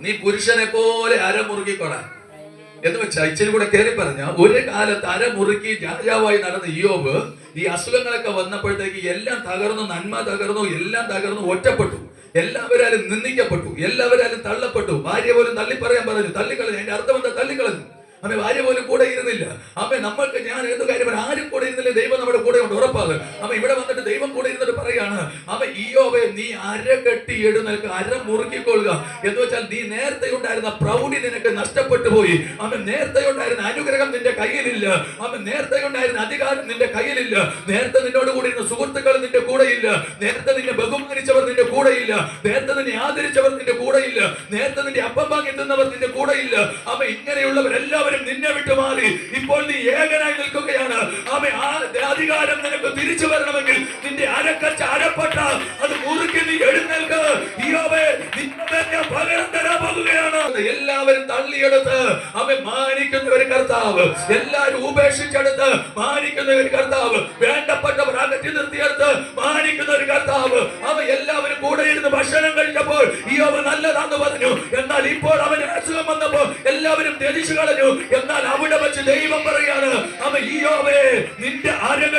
നീ പുരുഷനെ പോലെ അരമുറുക്കിക്കൊള്ളാൻ എന്ന് വെച്ചാൽ ഇച്ചിരി കൂടെ കയറി പറഞ്ഞ, ഒരു കാലത്ത് അരമുറുക്കി രാജാവായി നടന്ന ഇയ്യോബ് ഈ അസുഖങ്ങളൊക്കെ വന്നപ്പോഴത്തേക്ക് എല്ലാം തകർന്നു, നന്മ തകർന്നു, എല്ലാം തകർന്നു, ഒറ്റപ്പെട്ടു, എല്ലാവരാലും നിന്ദിക്കപ്പെട്ടു, എല്ലാവരാലും തള്ളപ്പെട്ടു. ഭാര്യ പോലും തള്ളിപ്പറയാൻ പറഞ്ഞു, തള്ളിക്കളഞ്ഞു. അതിന്റെ അർത്ഥം എന്താ? തള്ളിക്കളഞ്ഞു. അമ്മ ഭാര്യ പോലും കൂടെ ഇരുന്നില്ല. അമ്മ നമ്മൾക്ക് ഞാൻ ഏത് കാര്യം ആരും കൂടെ ഇരുന്നില്ല, ദൈവം നമ്മുടെ കൂടെ ഉണ്ട്, ഉറപ്പാകും. അമ്മ ഇവിടെ വന്നിട്ട് ദൈവം കൂടെ ഇരുന്നിട്ട് പറയാണ്, അമ്മ ഇയ്യോബേ നീ അര കെട്ടി എഴുന്നേൽക്ക, അര മുറുക്കിക്കൊള്ളുക. എന്ന് വെച്ചാൽ നീ നേരത്തെ ഉണ്ടായിരുന്ന പ്രൗഢി നിനക്ക് നഷ്ടപ്പെട്ടു പോയി. അമ്മ നേരത്തെ ഉണ്ടായിരുന്ന അനുഗ്രഹം നിന്റെ കയ്യിലില്ല. അമ്മ നേരത്തെ ഉണ്ടായിരുന്ന അധികാരം നിന്റെ കയ്യിലില്ല. നേരത്തെ നിന്നോട് കൂടി ഇരുന്ന സുഹൃത്തുക്കൾ നിന്റെ കൂടെയില്ല. നേരത്തെ നിന്നെ ബഹുമാനിച്ചവർ നിന്റെ കൂടെയില്ല. നേരത്തെ നിന്നെ ആദരിച്ചവർ നിന്റെ കൂടെയില്ല. നേരത്തെ നിന്റെ അപ്പം വാങ്ങി തിന്നവർ നിന്റെ കൂടെയില്ല. അമ്മ ഇങ്ങനെയുള്ളവരെല്ലാവരും നിന്നെ വിട്ടു മാറി. ഇപ്പോൾ നീ ഏകനായി നിൽക്കുകയാണ്. അമ്മ ആ അധികാരം നിനക്ക് തിരിച്ചു വരണമെങ്കിൽ നിന്റെ അരക്കച്ച അരപ്പട്ട അത് മുറുക്കി നീ എഴുന്നേൽക്ക. ഇയ്യോബേ നിന്നെ ഞാൻ പകരം തരാൻ പോകുകയാണ്. എല്ലാവരും തള്ളിയെടുത്ത് അവൻ മാനിക്കുന്ന ഒരു കർത്താവ്, എല്ലാവരും ഉപേക്ഷിച്ചെടുത്ത് മാനിക്കുന്ന ഒരു കർത്താവ്, വേണ്ടപ്പെട്ടവർ അകറ്റി നിർത്തിയെടുത്ത് മാനിക്കുന്ന ഒരു കർത്താവ്. അവൻ എല്ലാവരും കൂടെ ഇരുന്ന് ഭക്ഷണം കഴിച്ചപ്പോൾ ഇയ്യോബ് നല്ലതാന്ന് പറഞ്ഞു. എന്നാൽ ഇപ്പോൾ അവന് അസുഖം വന്നപ്പോൾ എല്ലാവരും ത്യജിച്ചു കളഞ്ഞു. എന്നാൽ അവിടെ വെച്ച് ദൈവം പറയാണ്, അവൻ ഇയ്യോബേ നിന്റെ അരക